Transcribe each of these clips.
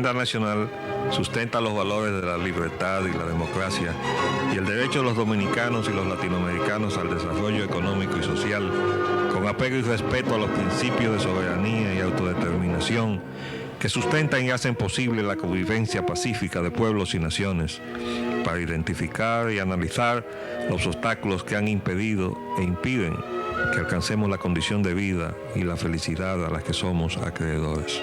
agenda nacional sustenta los valores de la libertad y la democracia y el derecho de los dominicanos y los latinoamericanos al desarrollo económico y social, con apego y respeto a los principios de soberanía y autodeterminación que sustentan y hacen posible la convivencia pacífica de pueblos y naciones, para identificar y analizar los obstáculos que han impedido e impiden que alcancemos la condición de vida y la felicidad a las que somos acreedores.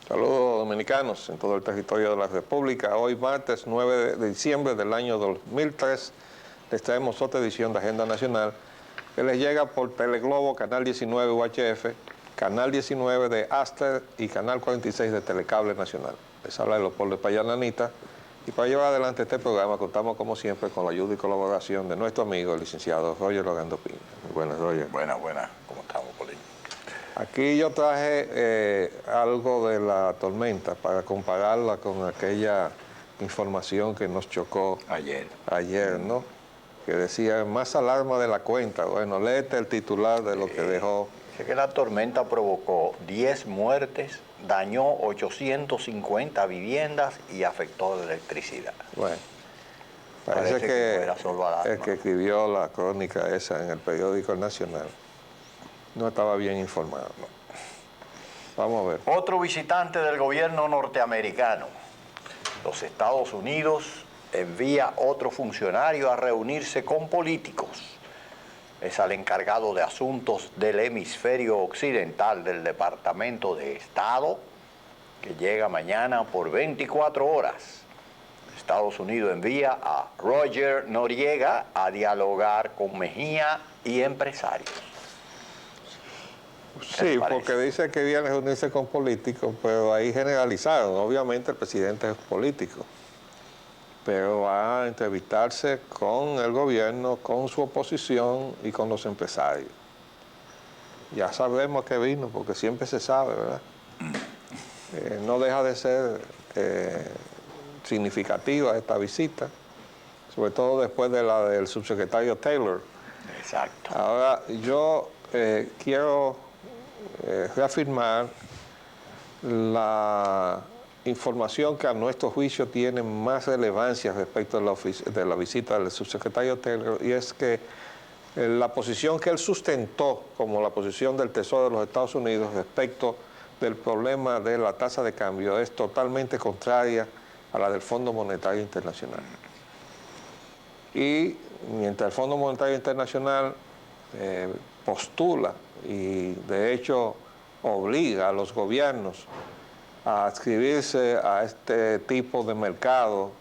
Saludos dominicanos en todo el territorio de la República. Hoy martes 9 de diciembre del año 2003 les traemos otra edición de Agenda Nacional que les llega por Teleglobo, Canal 19 UHF, Canal 19 de Aster y Canal 46 de Telecable Nacional. Les habla Leopoldo Espaillat y para llevar adelante este programa contamos como siempre con la ayuda y colaboración de nuestro amigo el licenciado Roger Logando Piña. Muy buenas, Roger. Buenas. ¿Cómo estamos, Polín? Aquí yo traje algo de la tormenta para compararla con aquella información que nos chocó ayer, ¿no? Que decía, más alarma de la cuenta. Bueno, léete el titular de lo que dejó. Dice que la tormenta provocó 10 muertes, dañó 850 viviendas y afectó la electricidad. Bueno, parece que el que escribió la crónica esa en el periódico El Nacional no estaba bien informado. Vamos a ver. Otro visitante del gobierno norteamericano. Los Estados Unidos envía otro funcionario a reunirse con políticos. Es al encargado de asuntos del hemisferio occidental del Departamento de Estado, que llega mañana por 24 horas. Estados Unidos envía a Roger Noriega a dialogar con Mejía y empresarios. Sí, porque dice que viene a reunirse con políticos, pero ahí generalizaron. Obviamente el presidente es político, pero va a entrevistarse con el gobierno, con su oposición y con los empresarios. Ya sabemos que vino, porque siempre se sabe, ¿verdad? No deja de ser significativa esta visita, sobre todo después de la del subsecretario Taylor. Exacto. Ahora, yo quiero reafirmar la información que a nuestro juicio tiene más relevancia respecto de la visita del subsecretario Taylor, y es que la posición que él sustentó como la posición del Tesoro de los Estados Unidos respecto del problema de la tasa de cambio es totalmente contraria a la del Fondo Monetario Internacional. Y mientras el Fondo Monetario Internacional postula y de hecho obliga a los gobiernos a adscribirse a este tipo de mercado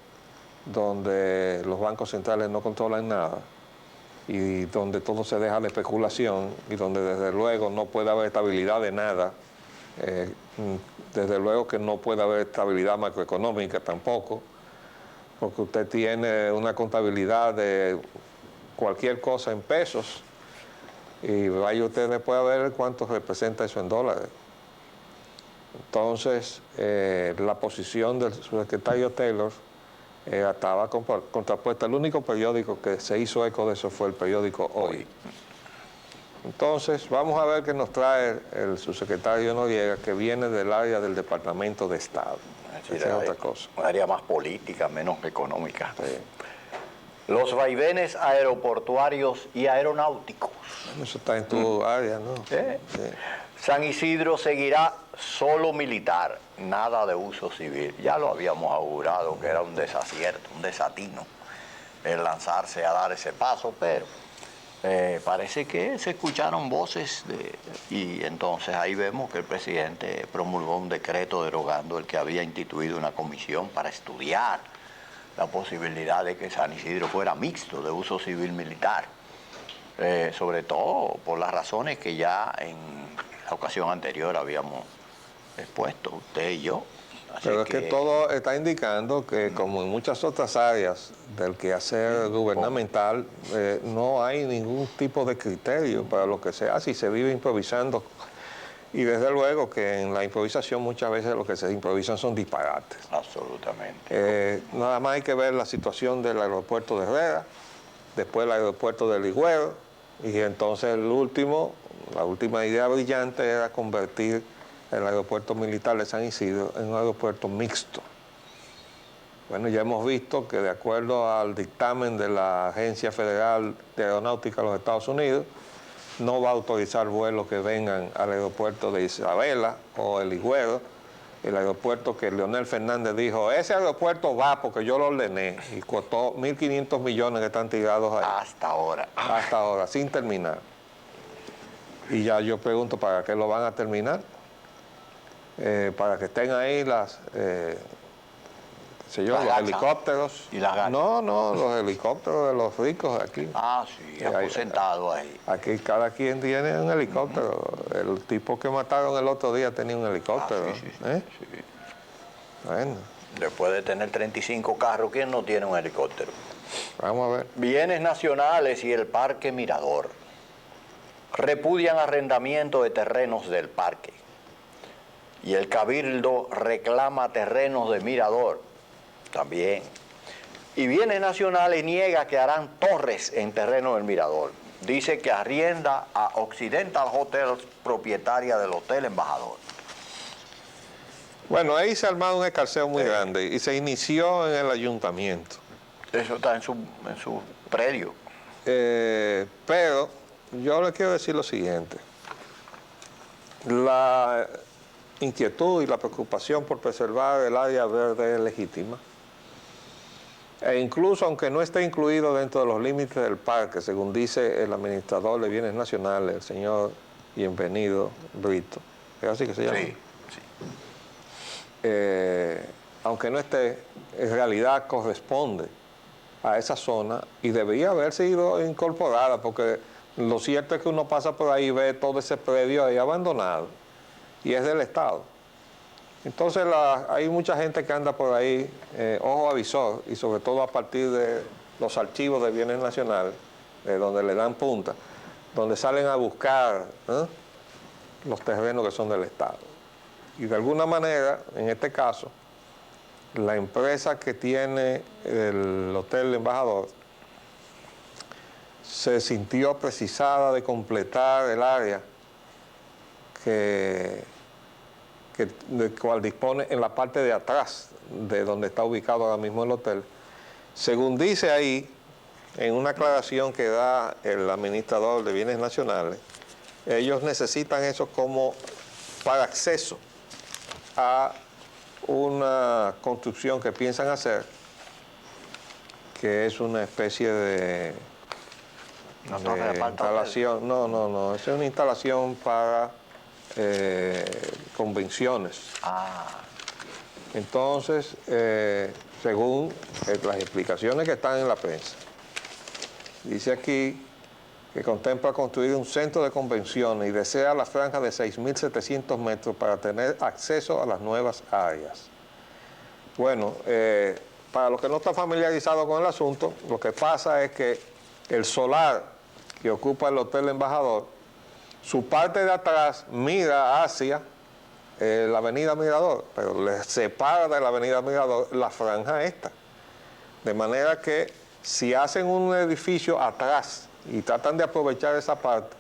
donde los bancos centrales no controlan nada y donde todo se deja a la especulación y donde desde luego no puede haber estabilidad de nada, desde luego que no puede haber estabilidad macroeconómica tampoco, porque usted tiene una contabilidad de cualquier cosa en pesos y vaya usted después a ver cuánto representa eso en dólares. Entonces, la posición del subsecretario Taylor estaba contrapuesta. El único periódico que se hizo eco de eso fue el periódico Hoy. Entonces, vamos a ver qué nos trae el subsecretario Noriega, que viene del área del Departamento de Estado. Esa es otra cosa. Un área más política, menos económica. Sí. Los vaivenes aeroportuarios y aeronáuticos. Eso está en tu área, ¿no? ¿Sí? Sí. San Isidro seguirá solo militar, nada de uso civil. Ya lo habíamos augurado que era un desacierto, un desatino el lanzarse a dar ese paso, pero parece que se escucharon voces y entonces ahí vemos que el presidente promulgó un decreto derogando el que había instituido una comisión para estudiar la posibilidad de que San Isidro fuera mixto de uso civil militar, sobre todo por las razones que ya en la ocasión anterior habíamos expuesto, usted y yo. Pero es que todo está indicando que, como en muchas otras áreas del quehacer gubernamental, no hay ningún tipo de criterio para lo que se hace y se vive improvisando. Y desde luego que en la improvisación muchas veces lo que se improvisan son disparates. Absolutamente. Nada más hay que ver la situación del aeropuerto de Herrera, después el aeropuerto de Ligüero, y entonces la última idea brillante era convertir el aeropuerto militar de San Isidro en un aeropuerto mixto. Bueno, ya hemos visto que de acuerdo al dictamen de la Agencia Federal de Aeronáutica de los Estados Unidos, no va a autorizar vuelos que vengan al aeropuerto de Isabela o el Higüero, el aeropuerto que Leonel Fernández dijo, ese aeropuerto va porque yo lo ordené, y costó 1.500 millones que están tirados ahí. Hasta ahora. Hasta ahora, sin terminar. Y ya yo pregunto, ¿para qué lo van a terminar? Para que estén ahí los helicópteros. ¿Y las gatas? No, los helicópteros de los ricos aquí. Ah, sí, aposentado ahí. Aquí cada quien tiene un helicóptero. El tipo que mataron el otro día tenía un helicóptero. Sí. Bueno. Después de tener 35 carros, ¿quién no tiene un helicóptero? Vamos a ver. Bienes nacionales y el Parque Mirador repudian arrendamiento de terrenos del parque. Y el Cabildo reclama terrenos de Mirador también. Y Bienes Nacionales niega que harán torres en terreno del Mirador. Dice que arrienda a Occidental Hotels, propietaria del Hotel Embajador. Bueno, ahí se ha armado un escarceo muy grande y se inició en el ayuntamiento. Eso está en su predio. Pero yo le quiero decir lo siguiente. La inquietud y la preocupación por preservar el área verde es legítima. E incluso aunque no esté incluido dentro de los límites del parque, según dice el administrador de Bienes Nacionales, el señor Bienvenido Brito, ¿es así que se llama? Sí. Aunque no esté, en realidad corresponde a esa zona y debería haber sido incorporada, porque lo cierto es que uno pasa por ahí y ve todo ese predio ahí abandonado y es del Estado. Entonces hay mucha gente que anda por ahí, ojo avisor, y sobre todo a partir de los archivos de bienes nacionales, donde le dan punta, donde salen a buscar los terrenos que son del Estado. Y de alguna manera, en este caso, la empresa que tiene el Hotel Embajador se sintió precisada de completar el área del cual dispone en la parte de atrás de donde está ubicado ahora mismo el hotel. Según dice ahí, en una aclaración que da el administrador de Bienes Nacionales, ellos necesitan eso como para acceso a una construcción que piensan hacer, que es una especie de instalación. No, es una instalación para convenciones. Entonces, según las explicaciones que están en la prensa, dice aquí que contempla construir un centro de convenciones y desea la franja de 6.700 metros para tener acceso a las nuevas áreas. Bueno, para los que no están familiarizados con el asunto, lo que pasa es que el solar que ocupa el Hotel Embajador, su parte de atrás mira hacia la avenida Mirador, pero le separa de la avenida Mirador la franja esta. De manera que si hacen un edificio atrás y tratan de aprovechar esa parte,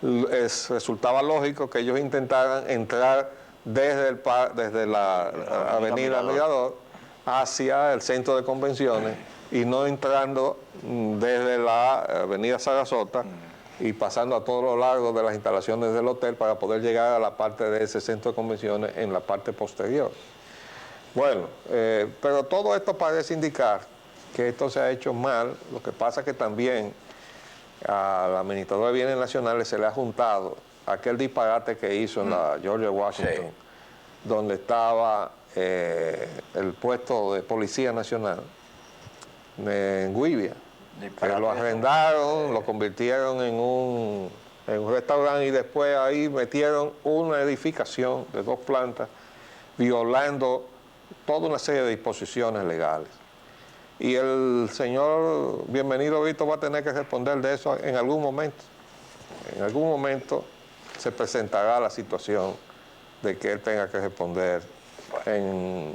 resultaba lógico que ellos intentaran entrar desde la avenida Mirador hacia el centro de convenciones y no entrando desde la avenida Sarasota y pasando a todo lo largo de las instalaciones del hotel para poder llegar a la parte de ese centro de convenciones en la parte posterior. Bueno, pero todo esto parece indicar que esto se ha hecho mal. Lo que pasa es que también al administrador de Bienes Nacionales se le ha juntado aquel disparate que hizo en la George Washington, donde estaba el puesto de Policía Nacional en Guivia, que lo arrendaron, lo convirtieron en un restaurante y después ahí metieron una edificación de 2 plantas violando toda una serie de disposiciones legales. Y el señor Bienvenido Brito va a tener que responder de eso en algún momento. En algún momento se presentará la situación de que él tenga que responder en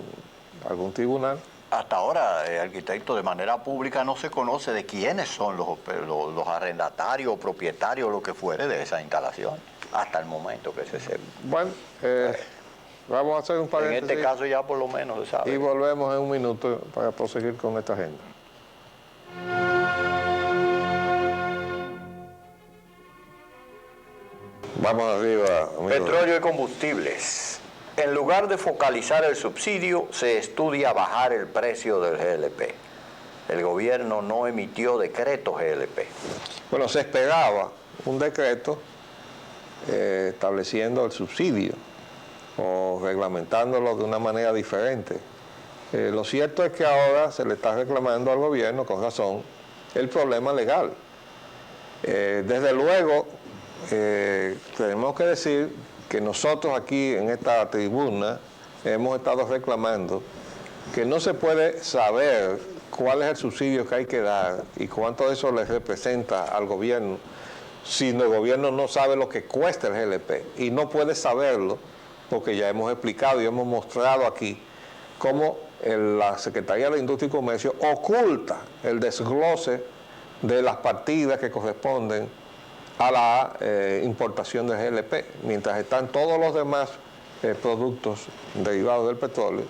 algún tribunal. hasta ahora, el arquitecto, de manera pública no se conoce de quiénes son los arrendatarios o propietarios, lo que fuere, de esa instalación, hasta el momento que se sepa. Bueno, vamos a hacer un En paréntesis. este caso ya por lo menos se sabe. Y volvemos en un minuto para proseguir con esta agenda. Vamos arriba, amigo. Petróleo y combustibles. En lugar de focalizar el subsidio, se estudia bajar el precio del GLP. El gobierno no emitió decreto GLP. Bueno, se esperaba un decreto estableciendo el subsidio o reglamentándolo de una manera diferente. Lo cierto es que ahora se le está reclamando al gobierno, con razón, el problema legal. Desde luego, tenemos que decir que nosotros aquí en esta tribuna hemos estado reclamando que no se puede saber cuál es el subsidio que hay que dar y cuánto de eso le representa al gobierno si el gobierno no sabe lo que cuesta el GLP, y no puede saberlo porque ya hemos explicado y hemos mostrado aquí cómo la Secretaría de Industria y Comercio oculta el desglose de las partidas que corresponden a la importación del GLP, mientras están todos los demás productos derivados del petróleo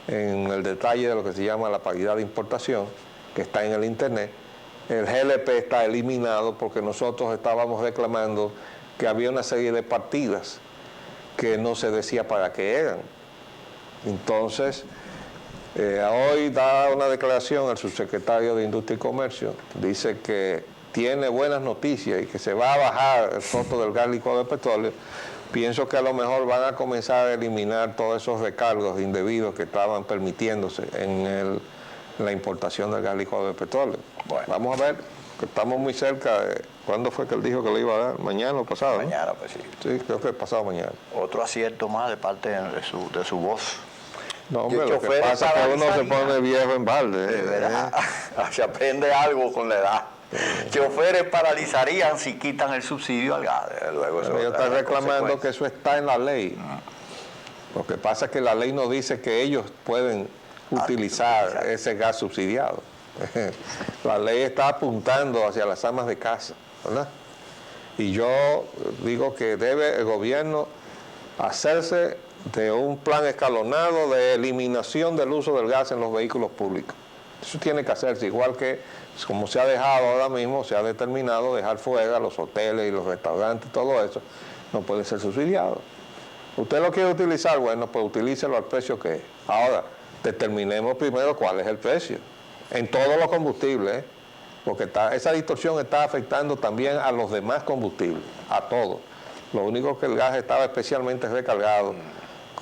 en el detalle de lo que se llama la paridad de importación, que está en el internet. El GLP está eliminado porque nosotros estábamos reclamando que había una serie de partidas que no se decía para qué eran. Entonces, hoy da una declaración el subsecretario de Industria y Comercio, dice que tiene buenas noticias y que se va a bajar el costo del gas licuado de petróleo. Pienso que a lo mejor van a comenzar a eliminar todos esos recargos indebidos que estaban permitiéndose en la importación del gas licuado de petróleo. Bueno, vamos a ver, que estamos muy cerca de... ¿Cuándo fue que él dijo que lo iba a dar? ¿Mañana o pasado? Mañana, pues sí. Sí, creo que pasado mañana. Otro acierto más de parte de su voz. No, hombre, lo que pasa es que uno se pone viejo en balde. De verdad, se aprende algo con la edad. Choferes paralizarían si quitan el subsidio al gas. Luego eso ellos están reclamando que eso está en la ley. Lo que pasa es que la ley no dice que ellos pueden utilizar ese gas subsidiado. La ley está apuntando hacia las amas de casa, ¿verdad? Y yo digo que debe el gobierno hacerse de un plan escalonado de eliminación del uso del gas en los vehículos públicos. Eso tiene que hacerse, igual que como se ha dejado ahora mismo, se ha determinado dejar fuera los hoteles y los restaurantes, todo eso, no puede ser subsidiado. ¿Usted lo quiere utilizar? Bueno, pues utilícelo al precio que es. Ahora, determinemos primero cuál es el precio, en todos los combustibles, ¿eh? Porque esa distorsión está afectando también a los demás combustibles, a todos. Lo único que el gas estaba especialmente recargado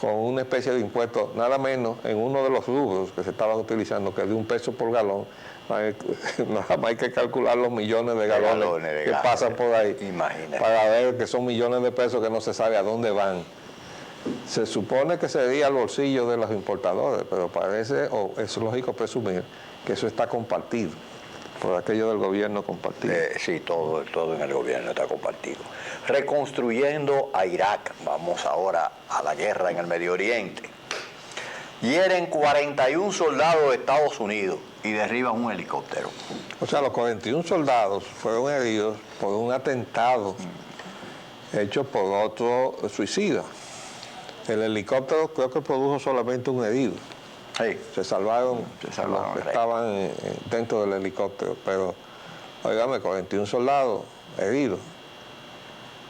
con una especie de impuesto, nada menos en uno de los rubros que se estaban utilizando, que es de $1 por galón. Nada más hay que calcular los millones de galones que pasan por ahí. Imagínate. Para ver que son millones de pesos que no se sabe a dónde van. Se supone que sería el bolsillo de los importadores, pero parece, o es lógico presumir, que eso está compartido, por aquello del gobierno compartido. Sí, todo en el gobierno está compartido. Reconstruyendo a Irak, vamos ahora a la guerra en el Medio Oriente. Hieren 41 soldados de Estados Unidos y derriban un helicóptero. O sea, los 41 soldados fueron heridos por un atentado hecho por otro suicida. El helicóptero creo que produjo solamente un herido. Sí. Se salvaron los que estaban dentro del helicóptero, pero, óigame, 41 soldados heridos.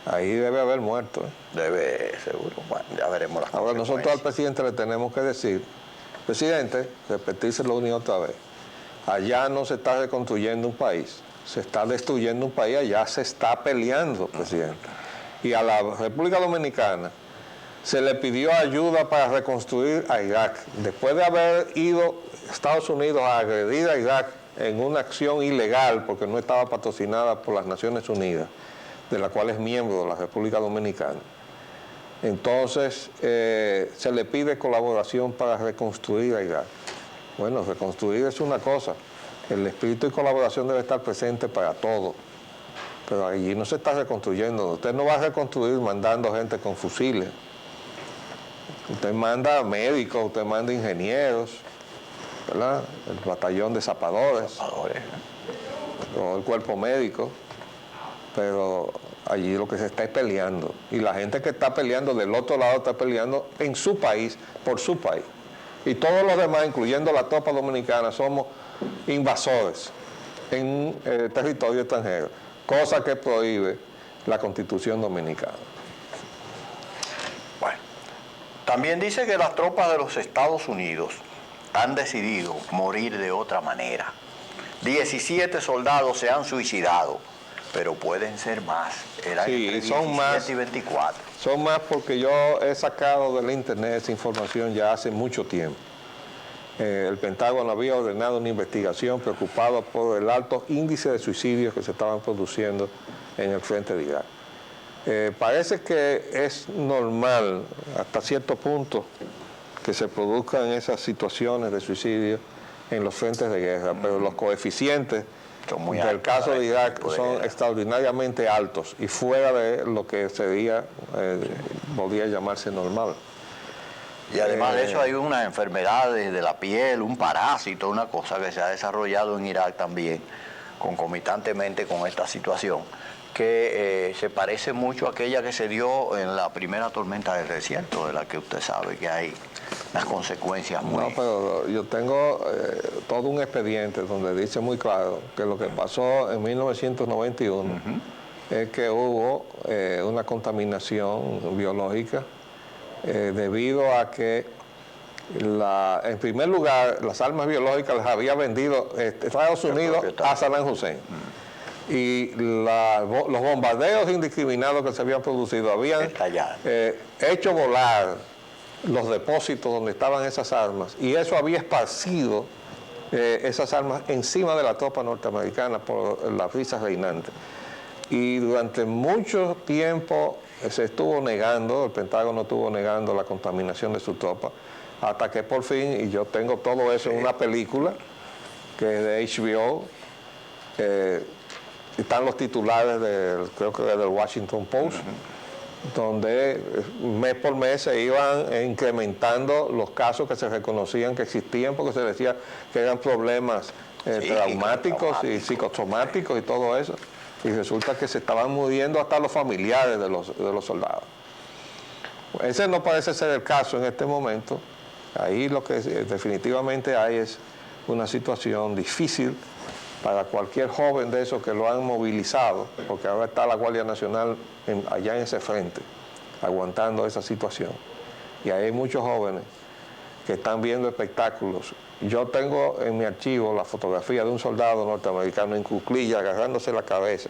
Ahí debe haber muertos. Debe, seguro. Bueno, ya veremos las Ahora, nosotros al presidente le tenemos que decir, presidente, repetírselo una y otra vez, allá no se está reconstruyendo un país, se está destruyendo un país, allá se está peleando, presidente. Y a la República Dominicana se le pidió ayuda para reconstruir a Irak. Después de haber ido Estados Unidos a agredir a Irak en una acción ilegal, porque no estaba patrocinada por las Naciones Unidas, de la cual es miembro de la República Dominicana, entonces se le pide colaboración para reconstruir a Irak. Bueno, reconstruir es una cosa, el espíritu y colaboración debe estar presente para todo, pero allí no se está reconstruyendo. Usted no va a reconstruir mandando gente con fusiles. Usted manda médicos, usted manda ingenieros, ¿verdad? El batallón de zapadores, o el cuerpo médico, pero allí lo que se está es peleando. Y la gente que está peleando del otro lado está peleando en su país, por su país. Y todos los demás, incluyendo la tropa dominicana, somos invasores en territorio extranjero, cosa que prohíbe la Constitución dominicana. Bueno, también dice que las tropas de los Estados Unidos han decidido morir de otra manera. 17 soldados se han suicidado, pero pueden ser más. Eran Sí, entre son 17 más, y 24. Son más porque yo he sacado del internet esa información ya hace mucho tiempo. El Pentágono había ordenado una investigación preocupado por el alto índice de suicidios que se estaban produciendo en el frente de Irak. Parece que es normal hasta cierto punto que se produzcan esas situaciones de suicidio en los frentes de guerra, pero los coeficientes del caso de Irak son extraordinariamente altos y fuera de lo que sería, podría llamarse normal. Y además de eso hay unas enfermedades de la piel, un parásito, una cosa que se ha desarrollado en Irak también, concomitantemente con esta situación, que se parece mucho a aquella que se dio en la primera tormenta del desierto, de la que usted sabe que hay las consecuencias muy... No, pero yo tengo todo un expediente donde dice muy claro que lo que pasó en 1991 es que hubo una contaminación biológica debido a que, en primer lugar, las armas biológicas las había vendido Estados Unidos a Saddam Hussein. Y los bombardeos indiscriminados que se habían producido habían hecho volar los depósitos donde estaban esas armas, y eso había esparcido esas armas encima de la tropa norteamericana por la brisa reinante. Y durante mucho tiempo se estuvo negando, el Pentágono estuvo negando la contaminación de su tropa, hasta que por fin, y yo tengo todo eso en una película que es de HBO, están los titulares creo que del Washington Post, donde mes por mes se iban incrementando los casos que se reconocían que existían, porque se decía que eran problemas traumáticos y psicosomáticos y todo eso. Y resulta que se estaban muriendo hasta los familiares de los soldados. Ese no parece ser el caso en este momento. Ahí lo que definitivamente hay es una situación difícil para cualquier joven de esos que lo han movilizado, porque ahora está la Guardia Nacional allá en ese frente, aguantando esa situación. Y hay muchos jóvenes que están viendo espectáculos. Yo tengo en mi archivo la fotografía de un soldado norteamericano en cuclillas agarrándose la cabeza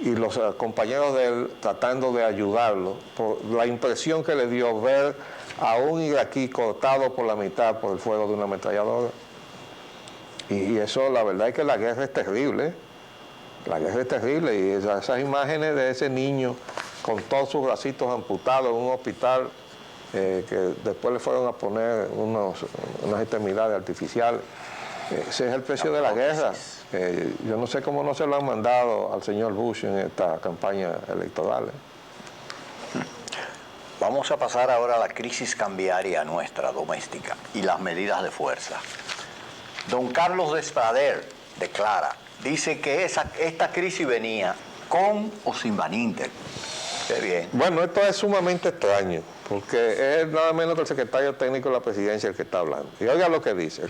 y los compañeros de él tratando de ayudarlo por la impresión que le dio ver a un iraquí cortado por la mitad por el fuego de una ametralladora. Y eso, la verdad es que la guerra es terrible. La guerra es terrible, y esas imágenes de ese niño con todos sus bracitos amputados en un hospital, que después le fueron a poner unas extremidades artificiales. Ese es el precio de la guerra. Yo no sé cómo no se lo han mandado al señor Bush en esta campaña electoral. Vamos a pasar ahora a la crisis cambiaria nuestra, doméstica, y las medidas de fuerza. Don Carlos Despader declara, dice que esta crisis venía con o sin Van Inter. Qué bien. Bueno, esto es sumamente extraño, porque es nada menos que el secretario técnico de la presidencia el que está hablando. Y oiga lo que dice.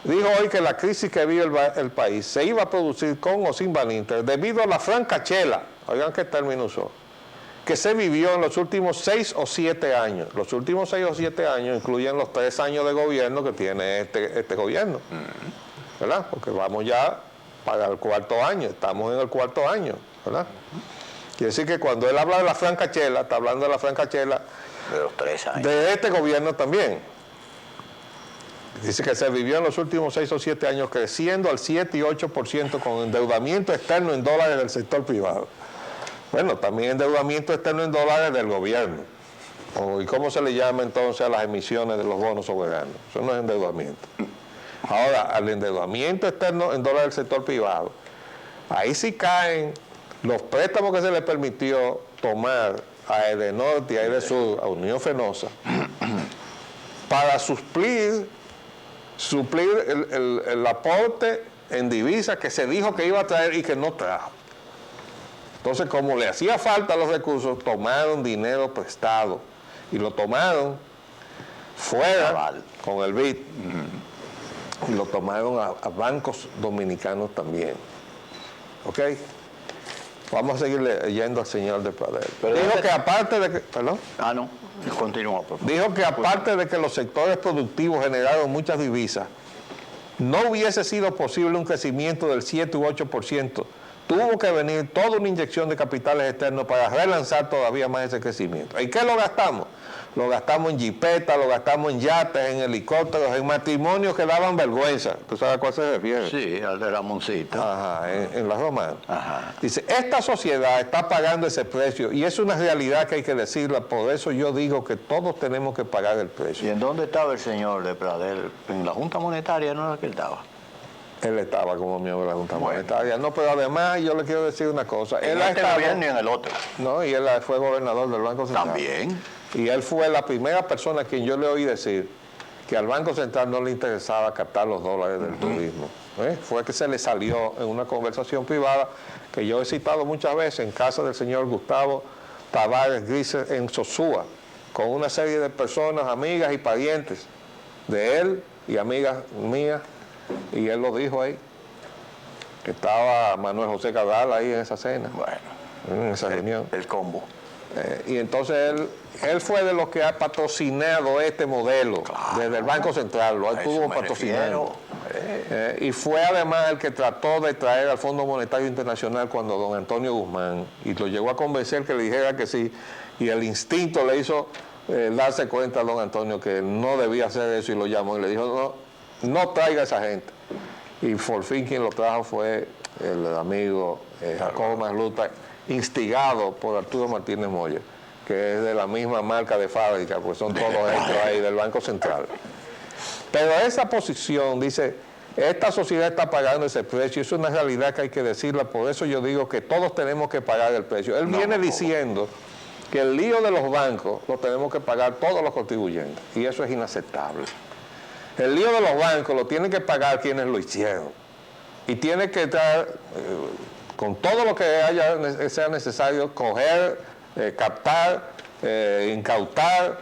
Dijo hoy que la crisis que vive el país se iba a producir con o sin Van Inter debido a la francachela, oigan qué término usó, que se vivió en los últimos 6 o 7 años. Los últimos 6 o 7 años incluyen los 3 años de gobierno que tiene este gobierno, ¿verdad? Porque vamos ya para el 4º año, estamos en el 4º año, ¿verdad? Quiere decir que cuando él habla de la francachela, está hablando de la francachela de los 3 años. De este gobierno también. Dice que se vivió en los últimos 6 o 7 años creciendo al 7 y 8% con endeudamiento externo en dólares del sector privado. Bueno, también endeudamiento externo en dólares del gobierno. ¿Y cómo se le llama entonces a las emisiones de los bonos soberanos? Eso no es endeudamiento. Ahora, al endeudamiento externo en dólares del sector privado, ahí sí caen los préstamos que se le permitió tomar a Edenorte y a Edesur, a Unión Fenosa, para suplir suplir el aporte en divisas que se dijo que iba a traer y que no trajo. Entonces, como le hacía falta los recursos, tomaron dinero prestado y lo tomaron fuera con el BID y lo tomaron a bancos dominicanos también. ¿Ok? Vamos a seguir leyendo al señor de Pradel. Dijo que aparte de que... ¿Perdón? Ah, no. Continúa, por favor. Dijo que aparte de que los sectores productivos generaron muchas divisas, no hubiese sido posible un crecimiento del 7 u 8%. Tuvo que venir toda una inyección de capitales externos para relanzar todavía más ese crecimiento. ¿Y qué lo gastamos? Lo gastamos en jipetas, lo gastamos en yates, en helicópteros, en matrimonios que daban vergüenza. ¿Tú sabes a cuál se refiere? Sí, al de Ramoncito. Ajá, en la Romana. Ajá. Dice, esta sociedad está pagando ese precio y es una realidad que hay que decirla, por eso yo digo que todos tenemos que pagar el precio. ¿Y en dónde estaba el señor de Pradel? ¿En la Junta Monetaria no era que él estaba? Él estaba como miembro de la Junta Monetaria. No, pero además yo le quiero decir una cosa. En Él este gobierno y en el otro. No, y él fue gobernador del Banco Central. También. Y él fue la primera persona a quien yo le oí decir que al Banco Central no le interesaba captar los dólares del turismo. Fue que se le salió en una conversación privada que yo he citado muchas veces en casa del señor Gustavo Tavares Griser en Sosúa, con una serie de personas, amigas y parientes de él y amigas mías, y él lo dijo ahí, que estaba Manuel José Cabral ahí en esa cena, en esa reunión. El combo. Y entonces él fue de los que ha patrocinado este modelo, desde el Banco Central, lo estuvo patrocinando. Y fue además el que trató de traer al Fondo Monetario Internacional cuando don Antonio Guzmán, y lo llegó a convencer que le dijera que sí, y el instinto le hizo darse cuenta a don Antonio que no debía hacer eso, y lo llamó y le dijo, no traiga a esa gente. Y por fin quien lo trajo fue el amigo Jacobo Masluta, instigado por Arturo Martínez Moya, que es de la misma marca de fábrica, pues son todos hechos ahí del Banco Central. Pero esa posición dice, esta sociedad está pagando ese precio, es una realidad que hay que decirla, por eso yo digo que todos tenemos que pagar el precio. Él viene diciendo que el lío de los bancos lo tenemos que pagar todos los contribuyentes, y eso es inaceptable. El lío de los bancos lo tienen que pagar quienes lo hicieron, y tiene que estar con todo lo que sea necesario, coger, captar, incautar,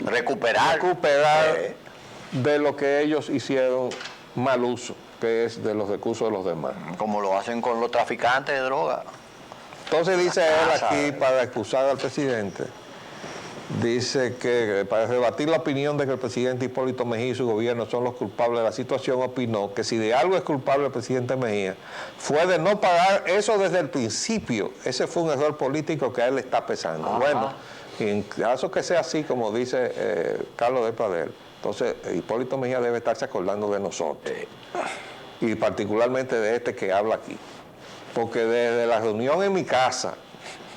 recuperar de lo que ellos hicieron mal uso, que es de los recursos de los demás. Como lo hacen con los traficantes de droga. Entonces dice él aquí, para excusar al presidente, dice que para rebatir la opinión de que el presidente Hipólito Mejía y su gobierno son los culpables de la situación, opinó que si de algo es culpable el presidente Mejía, fue de no pagar eso desde el principio. Ese fue un error político que a él le está pesando. Bueno, en caso que sea así, como dice Carlos de Pradel, entonces Hipólito Mejía debe estarse acordando de nosotros, y particularmente de este que habla aquí, porque desde la reunión en mi casa,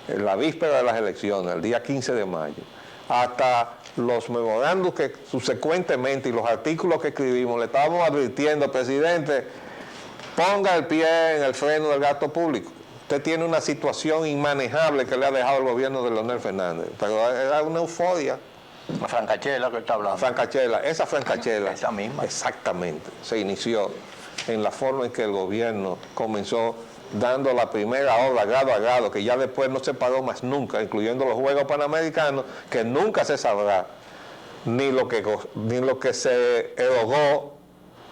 en la víspera de las elecciones, el día 15 de mayo, hasta los memorandos que subsecuentemente y los artículos que escribimos, le estábamos advirtiendo, presidente, ponga el pie en el freno del gasto público. Usted tiene una situación inmanejable que le ha dejado el gobierno de Leonel Fernández, pero era una euforia. La francachela que está hablando. Francachela, esa francachela. Esa misma. Exactamente, se inició en la forma en que el gobierno comenzó dando la primera obra grado a grado, que ya después no se pagó más nunca, incluyendo los Juegos Panamericanos, que nunca se sabrá ni lo que se erogó,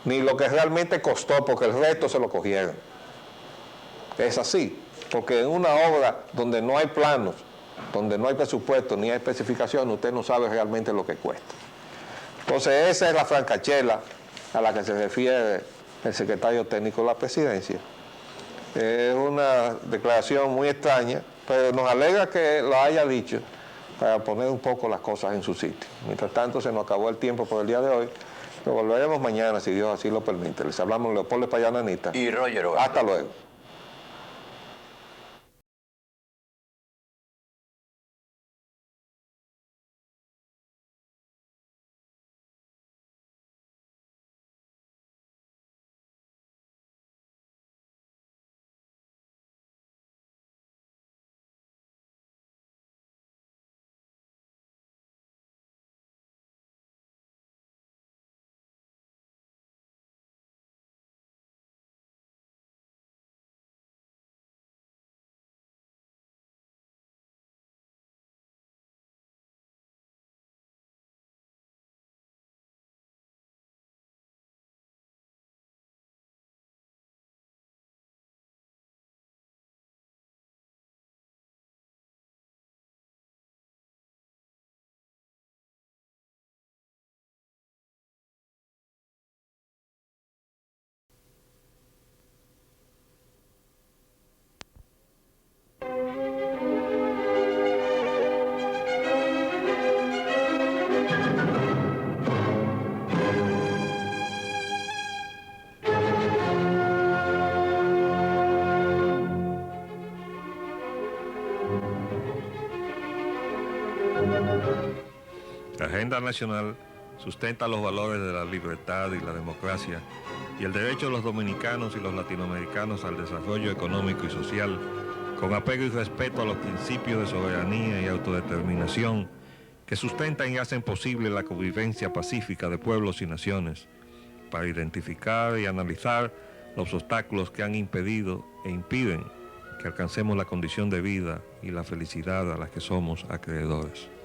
ni lo que realmente costó, porque el resto se lo cogieron. Es así, porque en una obra donde no hay planos, donde no hay presupuesto, ni hay especificación, usted no sabe realmente lo que cuesta. Entonces esa es la francachela a la que se refiere el secretario técnico de la presidencia. Es una declaración muy extraña, pero nos alegra que lo haya dicho para poner un poco las cosas en su sitio. Mientras tanto, se nos acabó el tiempo por el día de hoy, pero volveremos mañana, si Dios así lo permite. Les hablamos Leopoldo Payananita. Y Roger Ugarte. Hasta luego. La agenda nacional sustenta los valores de la libertad y la democracia y el derecho de los dominicanos y los latinoamericanos al desarrollo económico y social, con apego y respeto a los principios de soberanía y autodeterminación que sustentan y hacen posible la convivencia pacífica de pueblos y naciones, para identificar y analizar los obstáculos que han impedido e impiden que alcancemos la condición de vida y la felicidad a las que somos acreedores.